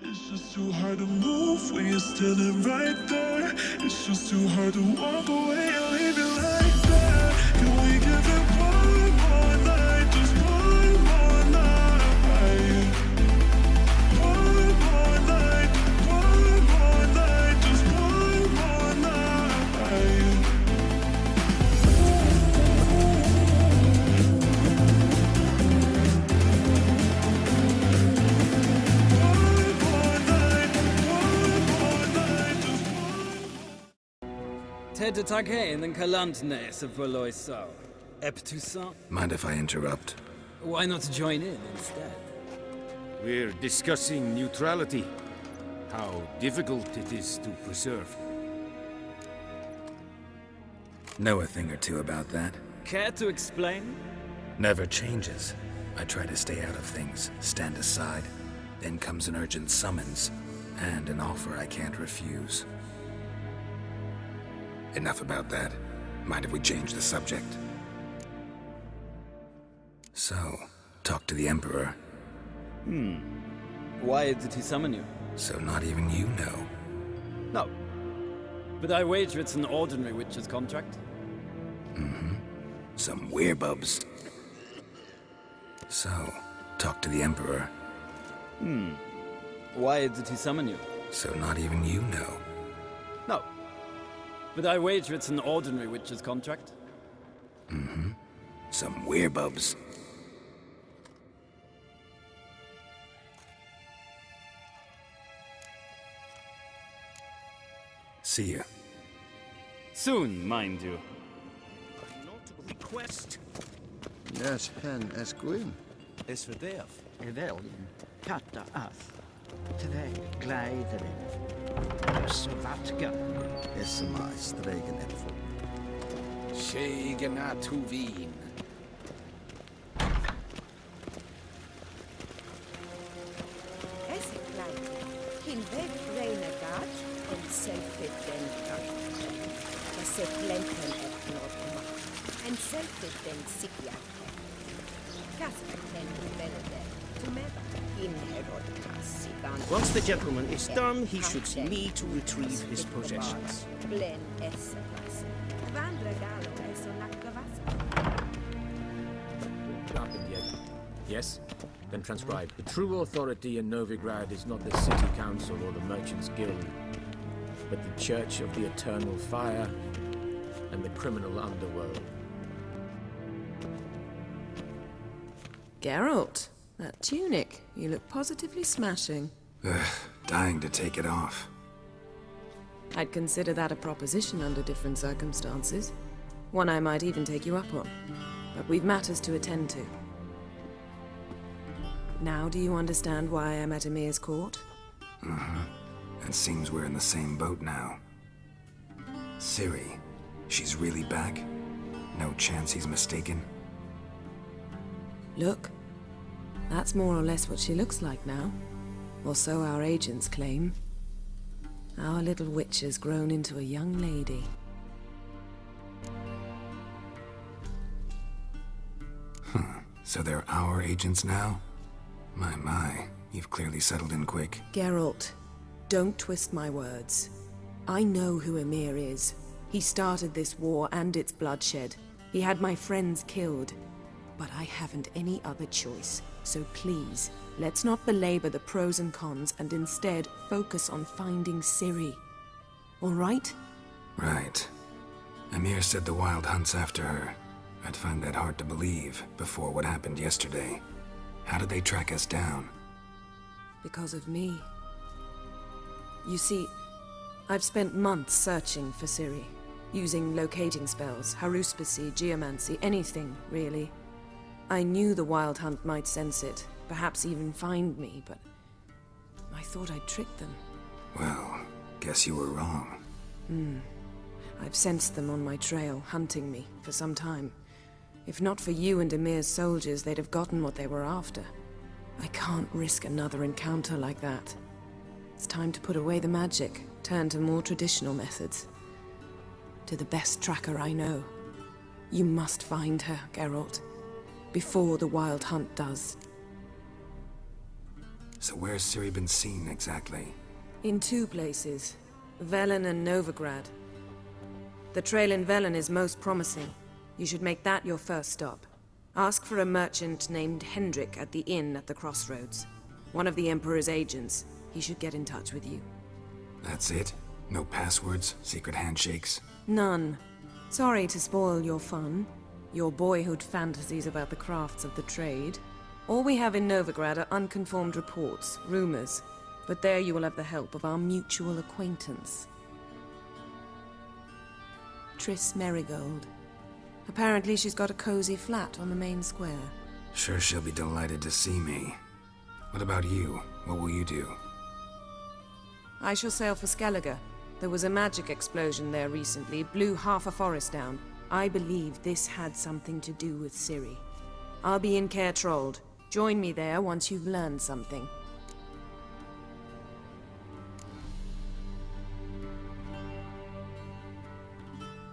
It's just too hard to move when you're standing right there. It's just too hard to walk away and leave it like that. Can we give it one more night? Just one more night. One more night. One more night. Just one more night. Tetetake in Kalantne se Voloisau. Eptusan? Mind if I interrupt? Why not join in instead? We're discussing neutrality. How difficult it is to preserve. Know a thing or two about that. Care to explain? Never changes. I try to stay out of things, stand aside. Then comes an urgent summons, and an offer I can't refuse. Enough about that. Mind if we change the subject? So, talk to the Emperor. Why did he summon you? So not even you know. No. But I wager it's an ordinary witch's contract. Some werebubs. So, talk to the Emperor. Why did he summon you? So not even you know. No. But I wager it's an ordinary witch's contract. Some werebubs. See ya. Soon, mind you. Request. Yes, pen Esquin. Es verderf. Rebellion. Katta ath. Tre gleideren. Savatka. SMA stregen elfo. Shegenatu Wien. Es är klein. Hinweg renegat und self-evident kraft. Das är blenden ett normal. En self-evident psykiater. Kasper tänker väldigt. Tumeva. Inherod kassigan. Once the gentleman is done, he should see me to retrieve his possessions. Glen esselas. Vandra galo es och lackavassa. Sharpened yet? Yes? Then transcribe. The true authority in Novigrad is not the city council or the merchants' guild, but the Church of the Eternal Fire and the criminal underworld. Geralt, that tunic. You look positively smashing. Dying to take it off. I'd consider that a proposition under different circumstances. One I might even take you up on. But we've matters to attend to. Now do you understand why I'm at Emir's court? It seems we're in the same boat now. Ciri, she's really back? No chance he's mistaken? Look, that's more or less what she looks like now. Or so our agents claim. Our little witch has grown into a young lady. So they're our agents now? My, you've clearly settled in quick. Geralt, don't twist my words. I know who Emir is. He started this war and its bloodshed. He had my friends killed. But I haven't any other choice. So please, let's not belabor the pros and cons and instead focus on finding Ciri. All right? Right. Emir said the Wild Hunt's after her. I'd find that hard to believe before what happened yesterday. How did they track us down? Because of me. You see, I've spent months searching for Ciri, using locating spells, haruspicy, geomancy, anything, really. I knew the Wild Hunt might sense it, perhaps even find me, but I thought I'd tricked them. Well, guess you were wrong. I've sensed them on my trail, hunting me, for some time. If not for you and Emir's soldiers, they'd have gotten what they were after. I can't risk another encounter like that. It's time to put away the magic, turn to more traditional methods. To the best tracker I know. You must find her, Geralt. Before the Wild Hunt does. So where's Ciri been seen exactly? In 2 places, Velen and Novigrad. The trail in Velen is most promising. You should make that your first stop. Ask for a merchant named Hendrik at the inn at the crossroads. One of the Emperor's agents. He should get in touch with you. That's it? No passwords? Secret handshakes? None. Sorry to spoil your fun. Your boyhood fantasies about the crafts of the trade. All we have in Novigrad are unconfirmed reports, rumors. But there you will have the help of our mutual acquaintance. Triss Merigold. Apparently she's got a cozy flat on the main square. Sure she'll be delighted to see me. What about you? What will you do? I shall sail for Skellige. There was a magic explosion there recently, blew half a forest down. I believe this had something to do with Ciri. I'll be in Caer Trolde. Join me there once you've learned something.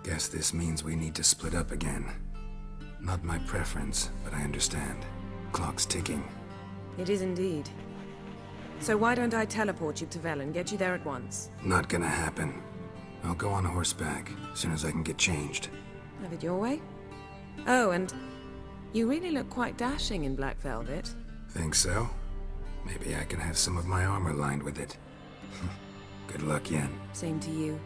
Guess this means we need to split up again. Not my preference, but I understand. Clock's ticking. It is indeed. So why don't I teleport you to Velen, get you there at once? Not gonna happen. I'll go on horseback, as soon as I can get changed. Have it your way? Oh, and you really look quite dashing in black velvet. Think so? Maybe I can have some of my armor lined with it. Good luck, Yen. Same to you.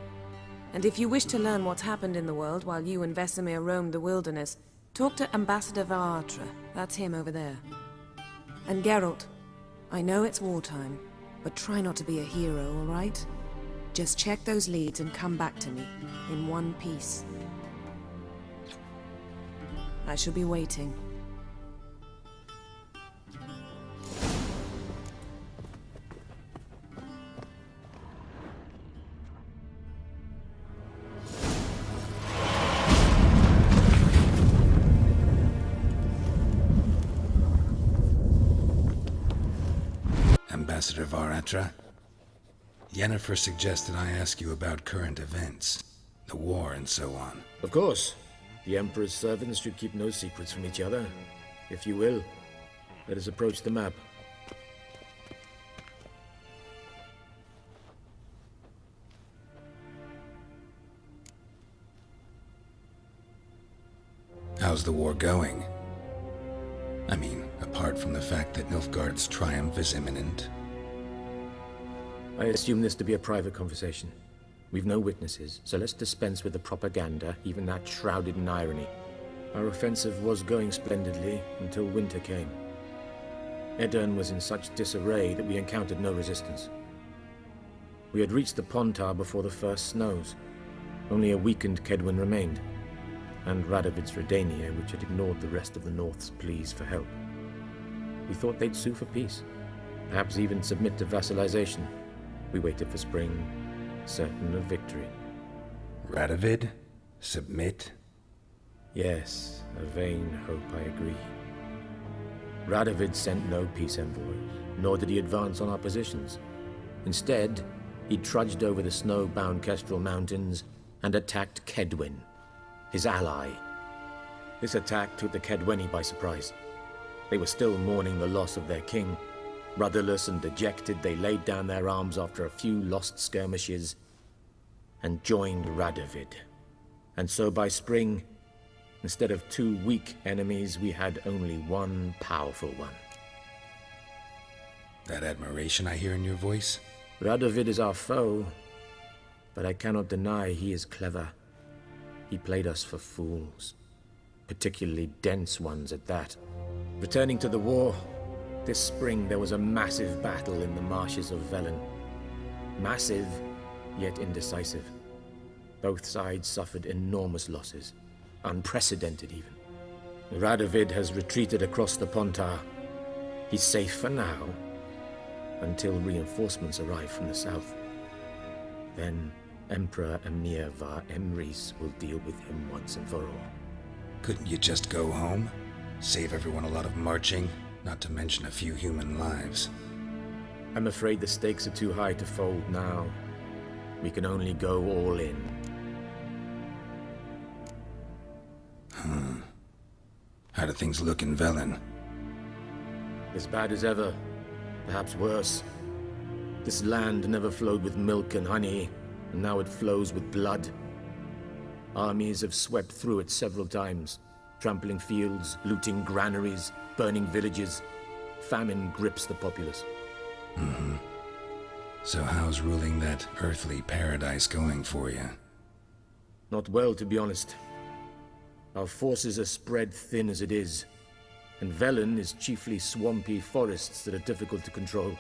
And if you wish to learn what's happened in the world while you and Vesemir roamed the wilderness, talk to Ambassador Varatra. That's him over there. And Geralt, I know it's wartime, but try not to be a hero, all right? Just check those leads and come back to me, in one piece. I shall be waiting. Ambassador Varatra? Yennefer suggested I ask you about current events, the war and so on. Of course. The Emperor's servants should keep no secrets from each other. If you will, let us approach the map. How's the war going? I mean, apart from the fact that Nilfgaard's triumph is imminent. I assume this to be a private conversation. We've no witnesses, so let's dispense with the propaganda, even that shrouded in irony. Our offensive was going splendidly until winter came. Edirn was in such disarray that we encountered no resistance. We had reached the Pontar before the first snows. Only a weakened Kedwen remained, and Radovid's Redania, which had ignored the rest of the North's pleas for help. We thought they'd sue for peace, perhaps even submit to vassalization. We waited for spring, certain of victory. Radovid? Submit? Yes, a vain hope, I agree. Radovid sent no peace envoys, nor did he advance on our positions. Instead, he trudged over the snow-bound Kestrel Mountains and attacked Kedwen, his ally. This attack took the Kedweni by surprise. They were still mourning the loss of their king. Rudderless and dejected, they laid down their arms after a few lost skirmishes and joined Radovid. And so by spring, instead of 2 weak enemies, we had only one powerful one. That admiration I hear in your voice? Radovid is our foe, but I cannot deny he is clever. He played us for fools, particularly dense ones at that. Returning to the war, this spring there was a massive battle in the marshes of Velen. Massive, yet indecisive. Both sides suffered enormous losses, unprecedented even. Radovid has retreated across the Pontar. He's safe for now, until reinforcements arrive from the south. Then Emperor Emhyr var Emreis will deal with him once and for all. Couldn't you just go home? Save everyone a lot of marching, not to mention a few human lives. I'm afraid the stakes are too high to fold now. We can only go all in. How do things look in Velen? As bad as ever. Perhaps worse. This land never flowed with milk and honey, and now it flows with blood. Armies have swept through it several times, trampling fields, looting granaries, burning villages. Famine grips the populace. So how's ruling that earthly paradise going for you? Not well, to be honest. Our forces are spread thin as it is, and Velen is chiefly swampy forests that are difficult to control.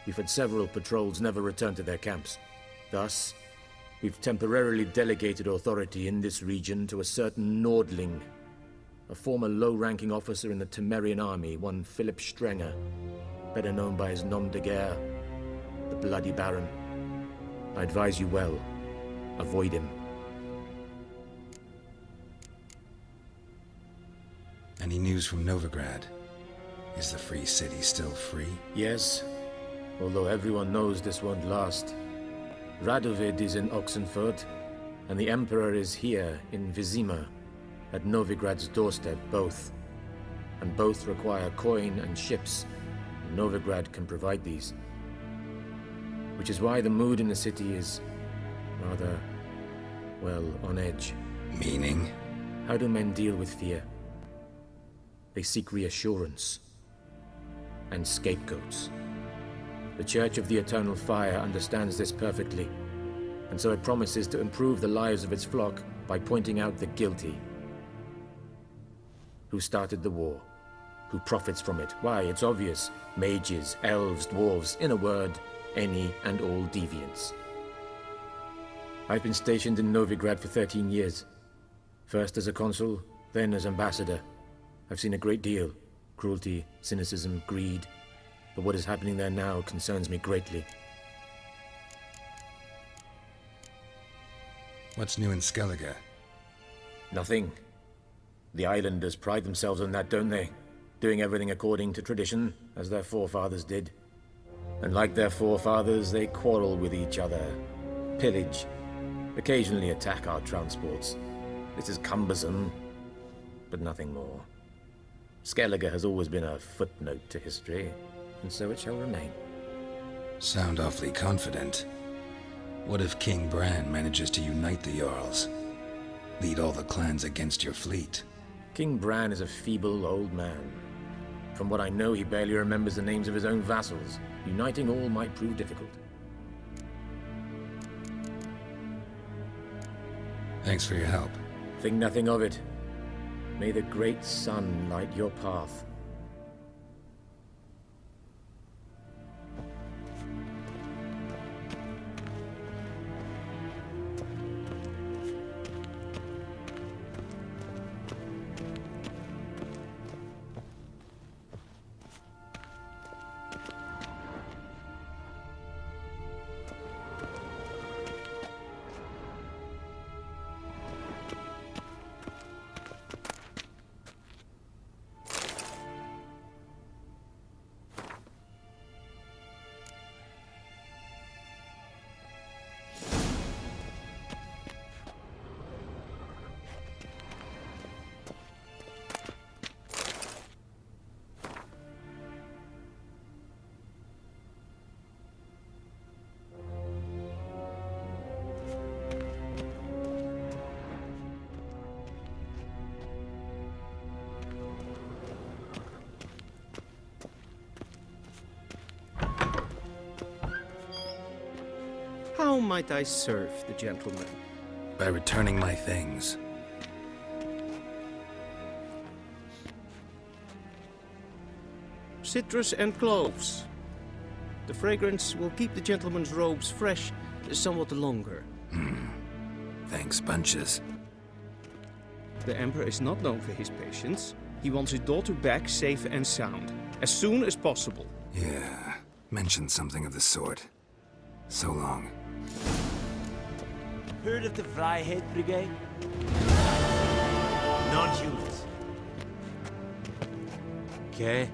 We've had several patrols never return to their camps. Thus, we've temporarily delegated authority in this region to a certain Nordling, a former low-ranking officer in the Temerian army, one Philip Strenger, better known by his nom de guerre, the Bloody Baron. I advise you well. Avoid him. Any news from Novigrad? Is the Free City still free? Yes, although everyone knows this won't last. Radovid is in Oxenfurt, and the Emperor is here in Vizima, at Novigrad's doorstep, both. And both require coin and ships. And Novigrad can provide these. Which is why the mood in the city is rather, well, on edge. Meaning? How do men deal with fear? They seek reassurance and scapegoats. The Church of the Eternal Fire understands this perfectly, and so it promises to improve the lives of its flock by pointing out the guilty. Who started the war? Who profits from it? Why, it's obvious. Mages, elves, dwarves, in a word, any and all deviants. I've been stationed in Novigrad for 13 years. First as a consul, then as ambassador. I've seen a great deal. Cruelty, cynicism, greed. But what is happening there now concerns me greatly. What's new in Skellige? Nothing. The islanders pride themselves on that, don't they? Doing everything according to tradition, as their forefathers did. And like their forefathers, they quarrel with each other, pillage, occasionally attack our transports. This is cumbersome, but nothing more. Skellige has always been a footnote to history, and so it shall remain. Sound awfully confident. What if King Bran manages to unite the Jarls? Lead all the clans against your fleet? King Bran is a feeble old man. From what I know, he barely remembers the names of his own vassals. Uniting all might prove difficult. Thanks for your help. Think nothing of it. May the great sun light your path. How might I serve the gentleman? By returning my things. Citrus and cloves. The fragrance will keep the gentleman's robes fresh somewhat longer. Thanks, bunches. The Emperor is not known for his patience. He wants his daughter back safe and sound, as soon as possible. Yeah, mentioned something of the sort. So long. Heard of the Freiheit Brigade? Non-humans. Okay.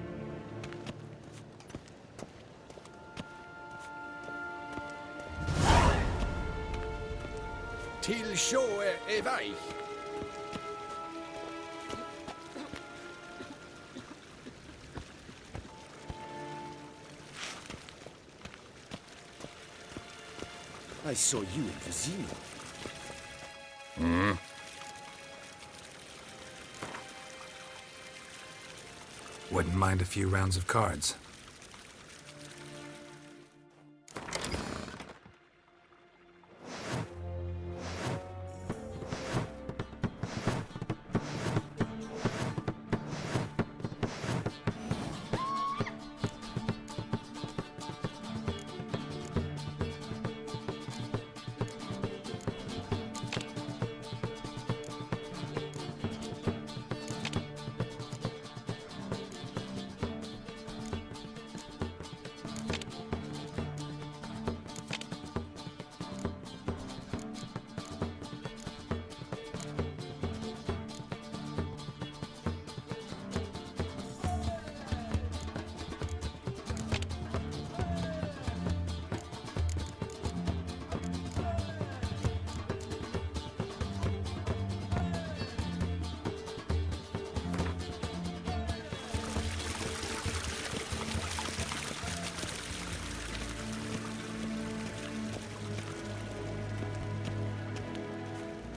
Till sjö är väg. I saw you in Vizima. Wouldn't mind a few rounds of cards.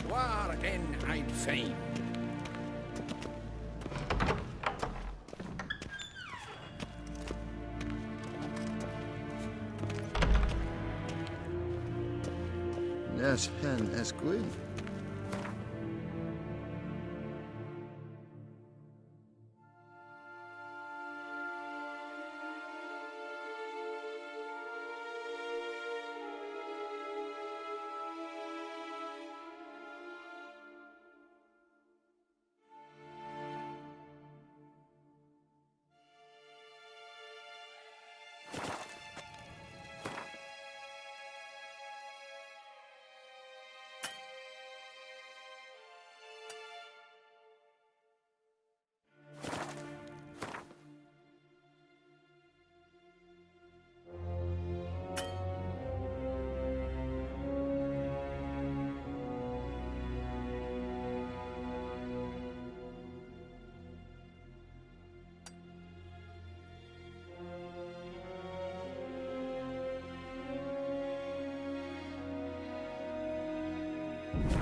Waar en ein fame. Yes, Hen Esquin.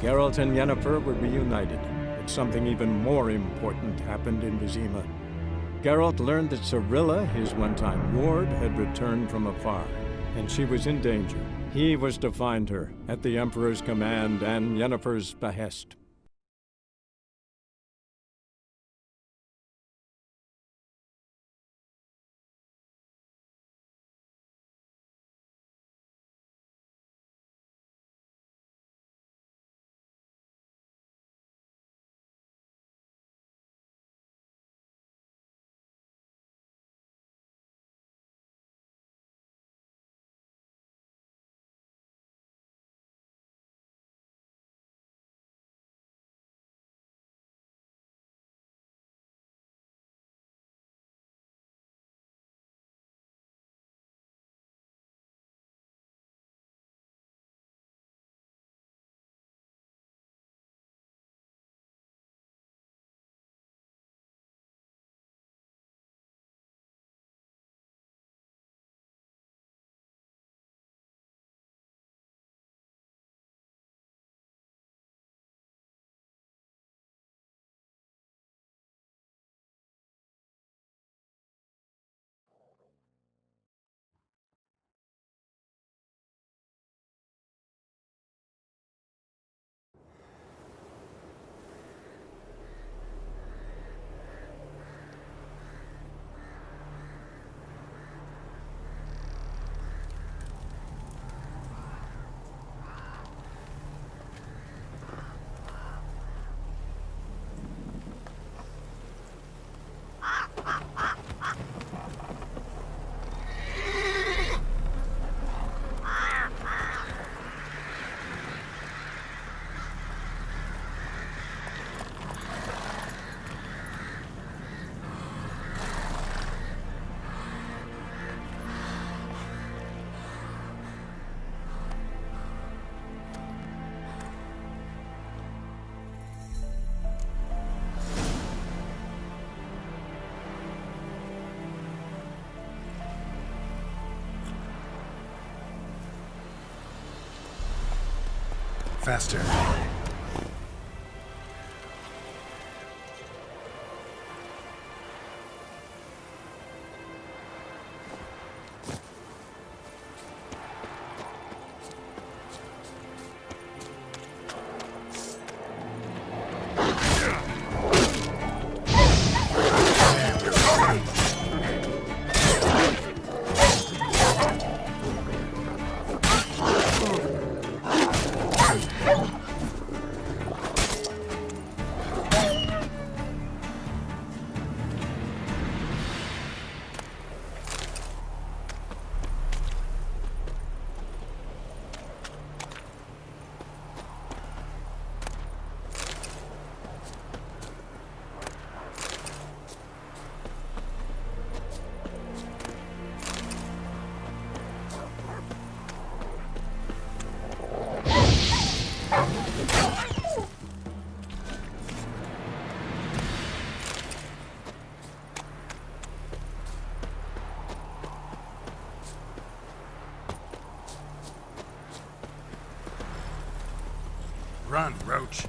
Geralt and Yennefer were reunited, but something even more important happened in Vizima. Geralt learned that Cirilla, his one-time ward, had returned from afar, and she was in danger. He was to find her, at the Emperor's command and Yennefer's behest. Faster. Run, Roach.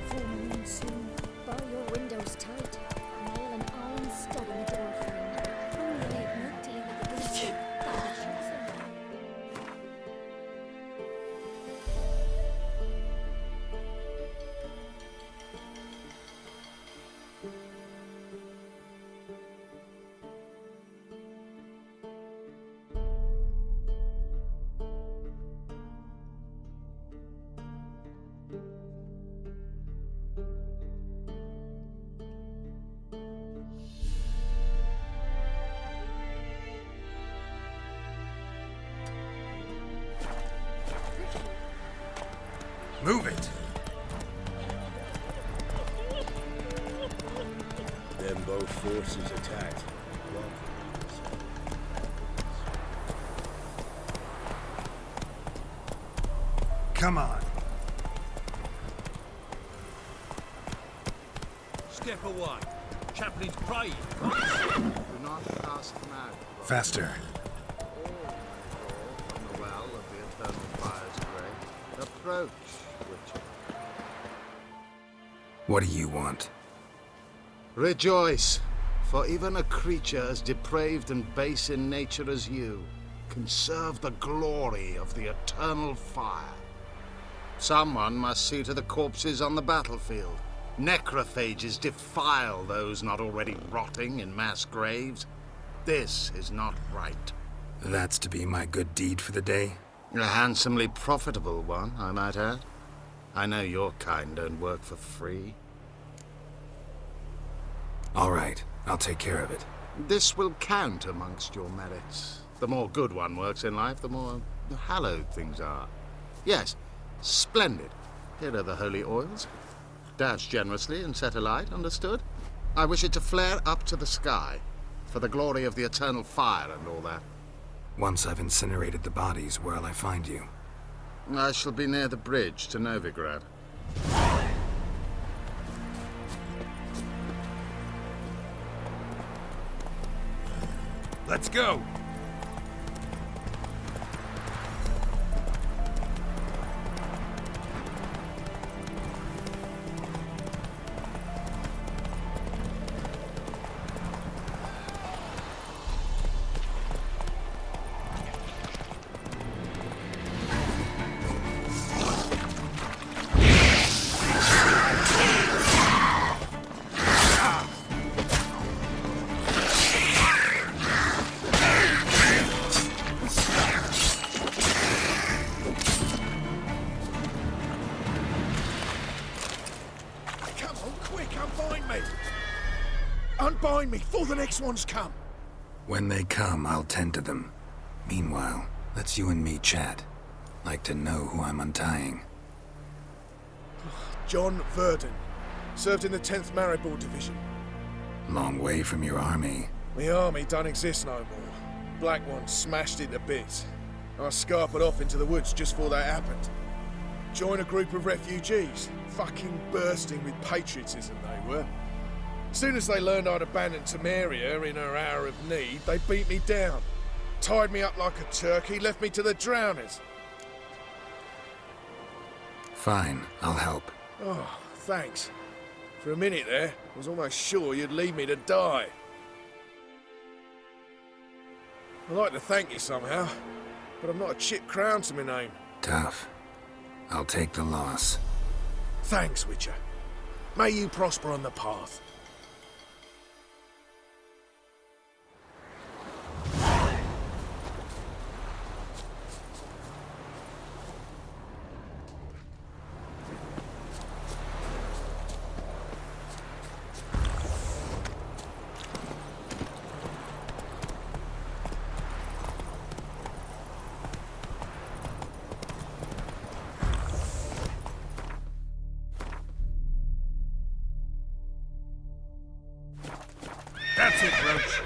Full moon soon. Bar your windows tight. Nail an iron stud in the door frame. Only at night till you get the window. Move it! Then both forces attacked. Come on. Step away. Chaplain's praying. Do not cast them out. Faster. From the well of the eternal fire's grave. Approach, Witcher. What do you want? Rejoice, for even a creature as depraved and base in nature as you can serve the glory of the eternal fire. Someone must see to the corpses on the battlefield. Necrophages defile those not already rotting in mass graves. This is not right. That's to be my good deed for the day? A handsomely profitable one, I might add. I know your kind don't work for free. All right, I'll take care of it. This will count amongst your merits. The more good one works in life, the more hallowed things are. Yes, splendid. Here are the holy oils. Dash generously and set alight, understood? I wish it to flare up to the sky, for the glory of the eternal fire and all that. Once I've incinerated the bodies, where'll I find you? I shall be near the bridge to Novigrad. Let's go! before the next ones come. When they come, I'll tend to them. Meanwhile, let's you and me chat. Like to know who I'm untying. John Verdon. Served in the 10th Maribor Division. Long way from your army. The army don't exist no more. Black One smashed it to bits. I scarpered off into the woods just before that happened. Joined a group of refugees. Fucking bursting with patriotism they were. As soon as they learned I'd abandoned Temeria in her hour of need, they beat me down. Tied me up like a turkey, left me to the drowners. Fine, I'll help. Oh, thanks. For a minute there, I was almost sure you'd leave me to die. I'd like to thank you somehow, but I've not a chip crown to my name. Tough. I'll take the loss. Thanks, Witcher. May you prosper on the path. That's it, Roach.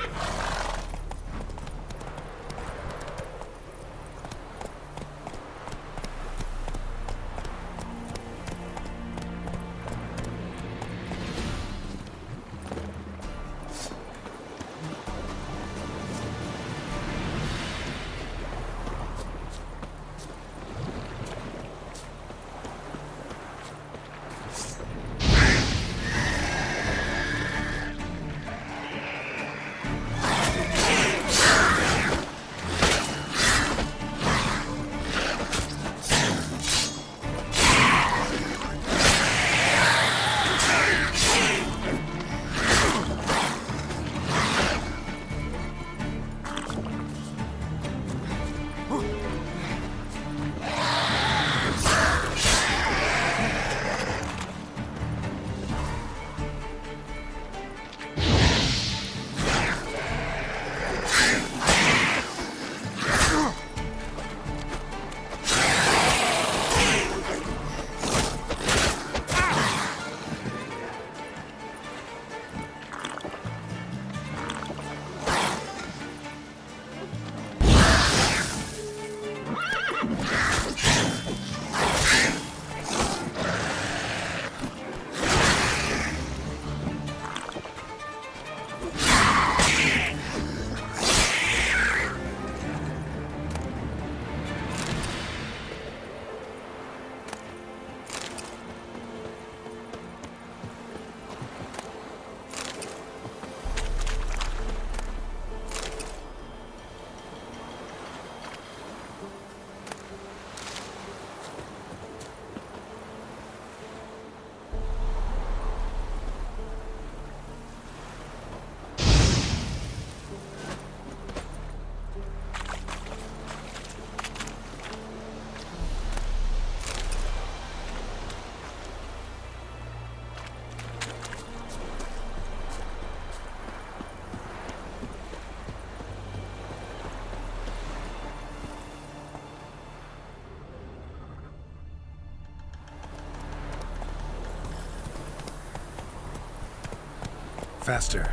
Faster.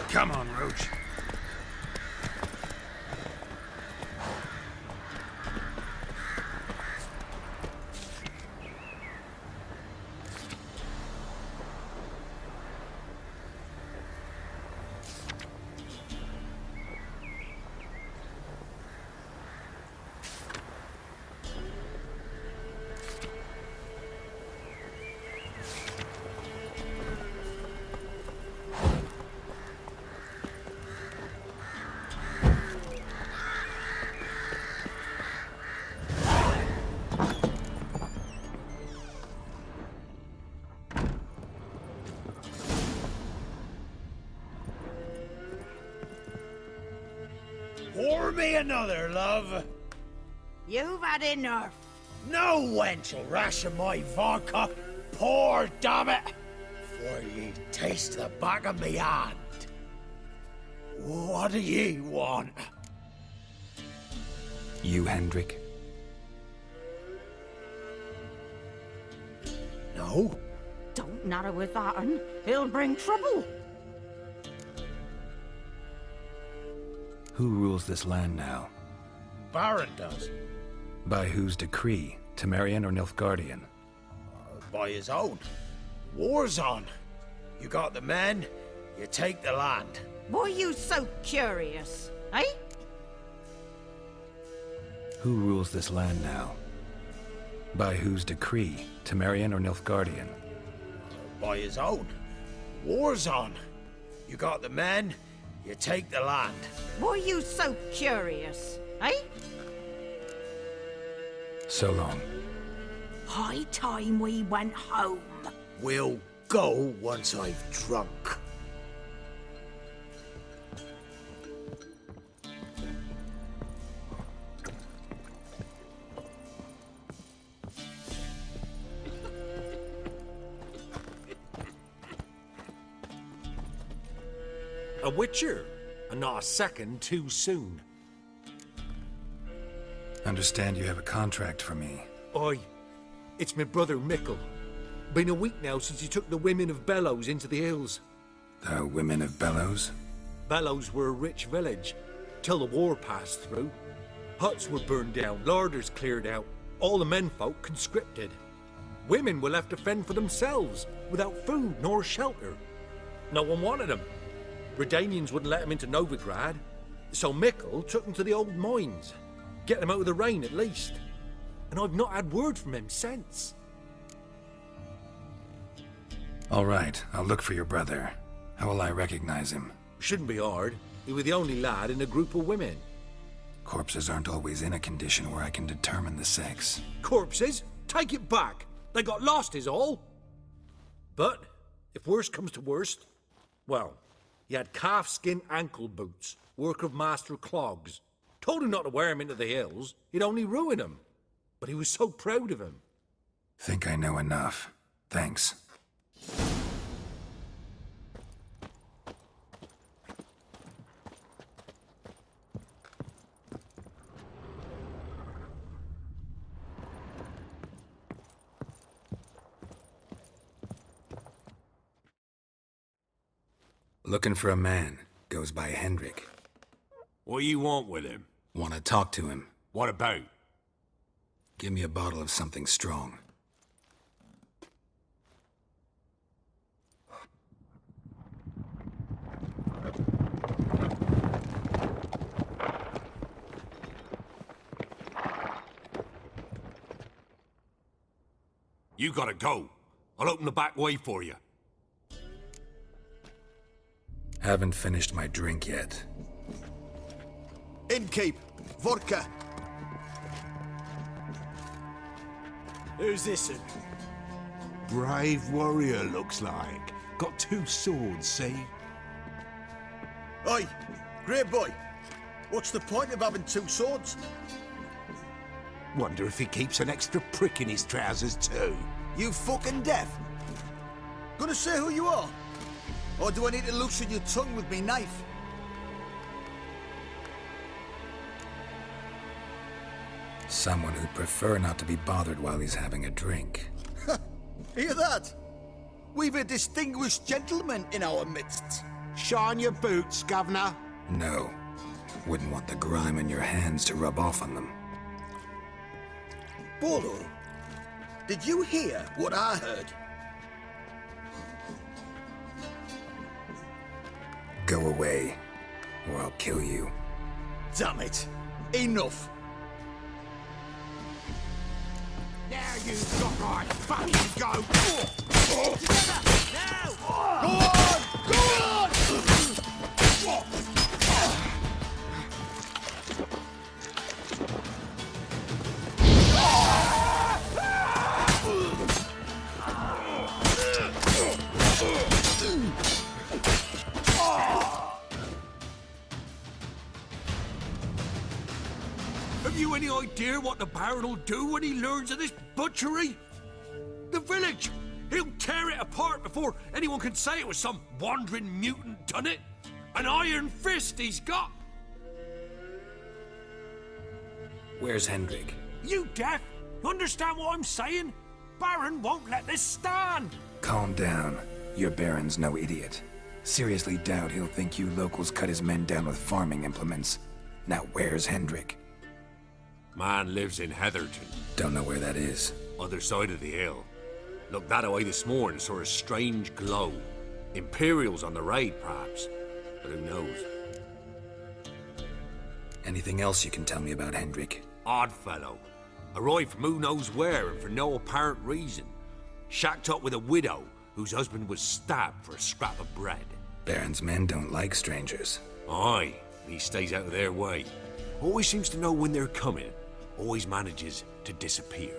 Come on, Roach. me another, love. You've had enough. No wench will ration my vodka. Pour, damn it. For ye taste the back of me hand. What do ye want? You, Hendrik? No. Don't narrow with that un. He'll bring trouble. Who rules this land now? Baron does. By whose decree? Temerian or Nilfgaardian? By his own. War's on. You got the men, you take the land. Why are you so curious, eh? Who rules this land now? By whose decree? Temerian or Nilfgaardian? By his own. War's on. You got the men, you take the land. Why are you so curious, eh? So long. High time we went home. We'll go once I've drunk. A witcher, and not a second too soon. Understand you have a contract for me. Oi, it's my brother Mickle. Been a week now since he took the women of Bellows into the hills. The women of Bellows? Bellows were a rich village, till the war passed through. Huts were burned down, larders cleared out, all the menfolk conscripted. Women were left to fend for themselves, without food nor shelter. No one wanted them. Redanians wouldn't let them into Novigrad, so Mickle took them to the old mines. Get them out of the rain at least. And I've not had word from him since. All right, I'll look for your brother. How will I recognize him? Shouldn't be hard. He was the only lad in a group of women. Corpses aren't always in a condition where I can determine the sex. Corpses? Take it back. They got lost is all. But, if worst comes to worst, well, he had calfskin ankle boots, work of Master Clogs. Told him not to wear him into the hills, he'd only ruin him. But he was so proud of him. Think I know enough. Thanks. Looking for a man. Goes by Hendrik. What do you want with him? Want to talk to him. What about? Give me a bottle of something strong. You gotta go. I'll open the back way for you. Haven't finished my drink yet. Innkeep, vodka. Who's this? Brave warrior, looks like. Got 2 swords, see? Oi, great boy. What's the point of having 2 swords? Wonder if he keeps an extra prick in his trousers too. You fucking deaf? Gonna say who you are? Or do I need to loosen your tongue with me knife? Someone who'd prefer not to be bothered while he's having a drink. Hear that? We've a distinguished gentleman in our midst. Shine your boots, Governor. No. Wouldn't want the grime on your hands to rub off on them. Bolo, did you hear what I heard? Go away, or I'll kill you. Damn it. Enough. Now you've got right fucking go. Together, now! Go on! Go on! you any idea what the Baron will do when he learns of this butchery? The village! He'll tear it apart before anyone can say it was some wandering mutant done it. An iron fist he's got! Where's Hendrik? You deaf? Understand what I'm saying? Baron won't let this stand! Calm down. Your Baron's no idiot. Seriously doubt he'll think you locals cut his men down with farming implements. Now where's Hendrik? Man lives in Heatherton. Don't know where that is. Other side of the hill. Looked that away this morning, saw a strange glow. Imperials on the raid, perhaps. But who knows? Anything else you can tell me about Hendrik? Odd fellow. Arrived from who knows where and for no apparent reason. Shacked up with a widow whose husband was stabbed for a scrap of bread. Baron's men don't like strangers. Aye, and he stays out of their way. Always seems to know when they're coming. Always manages to disappear.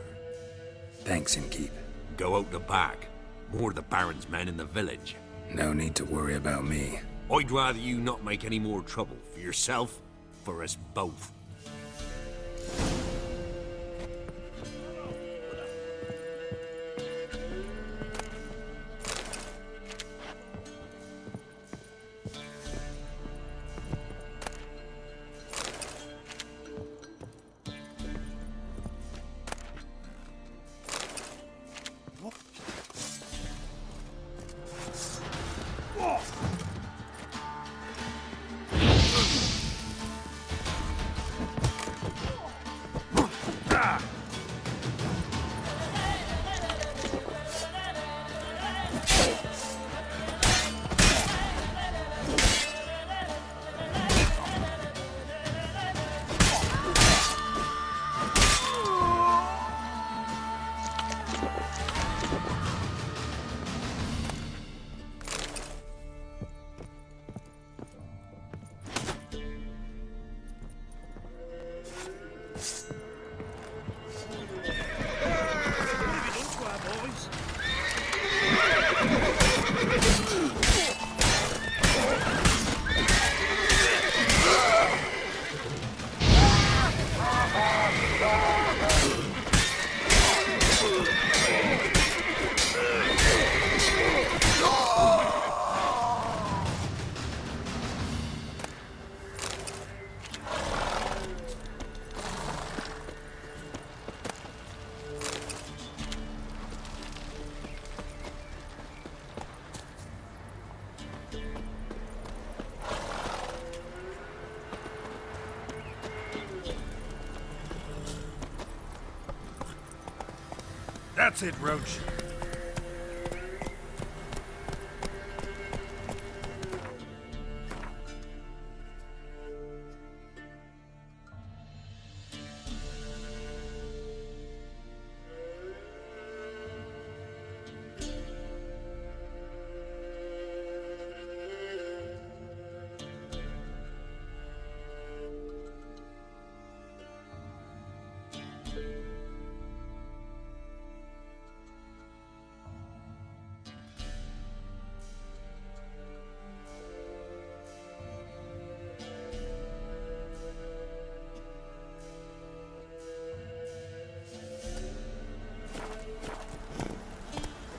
Thanks, Innkeep. Go out the back. More of the Baron's men in the village. No need to worry about me. I'd rather you not make any more trouble for yourself, for us both. That's it, Roach.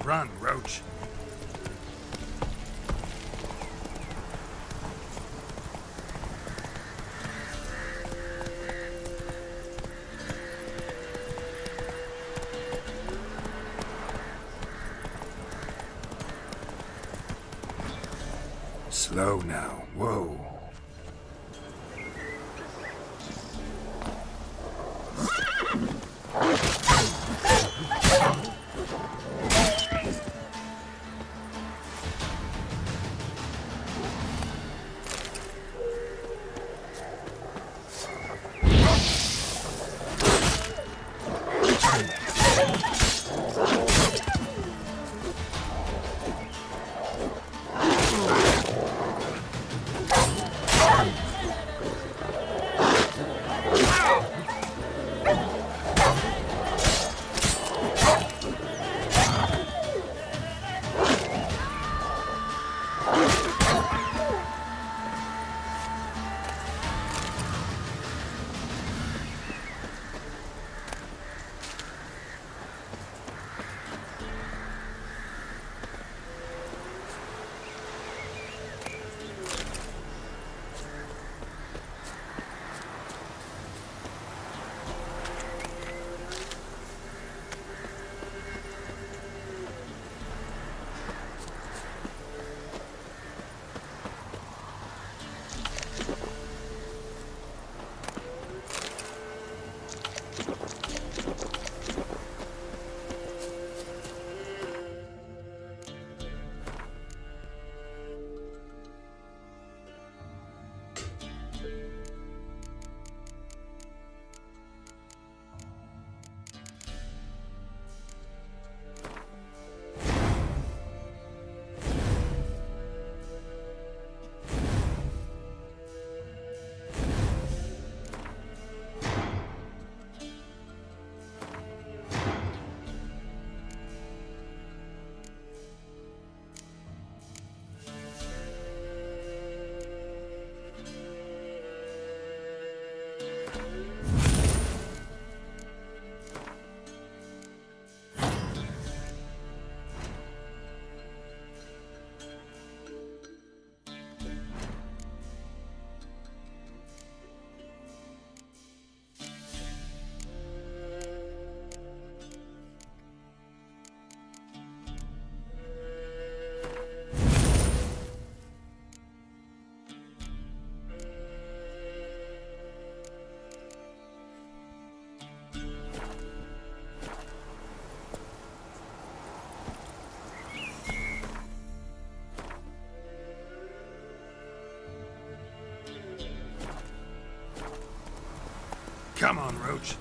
Run, Roach. Slow now. Whoa. Come on, Roach.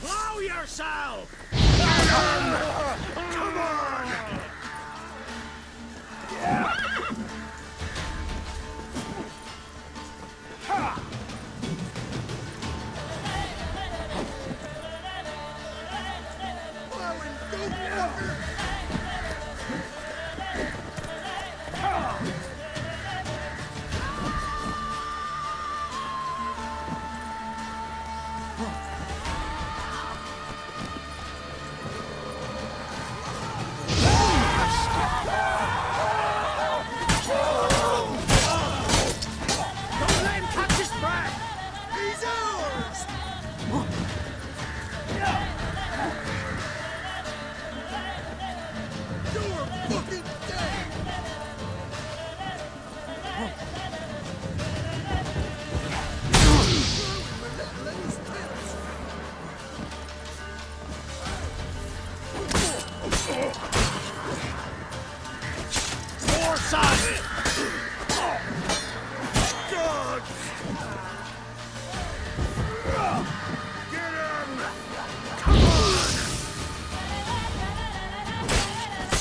Blow yourself! Come on! Don't let him catch his breath! He's ours! You're fucking dead! Force us! Get him!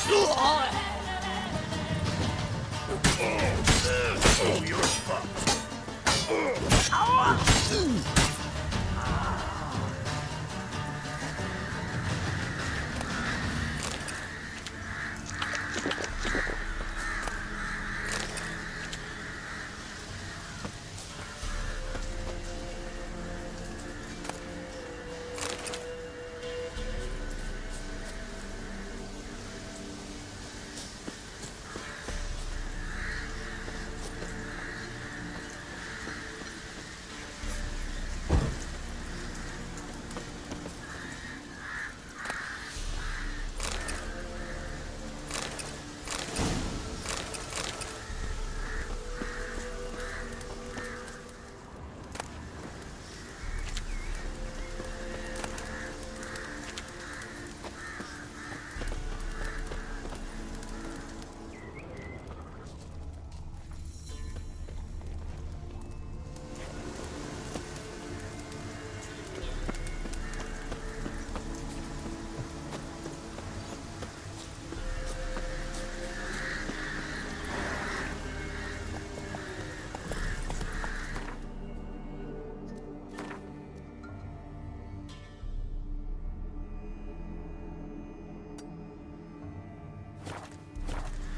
Come on! Oh, you're fucked.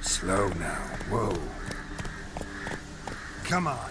Slow now. Whoa. Come on.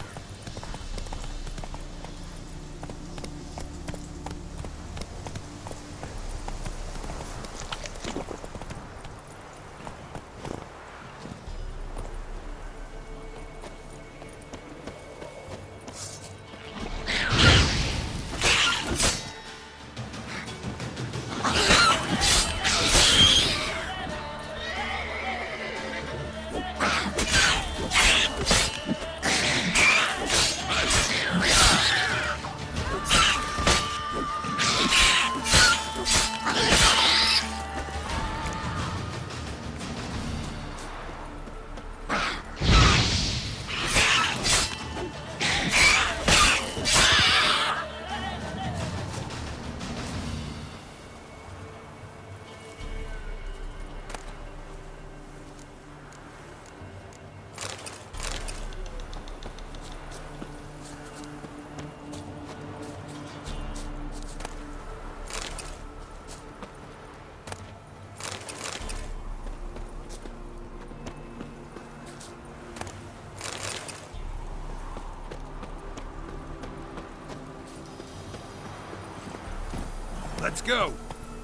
Let's go!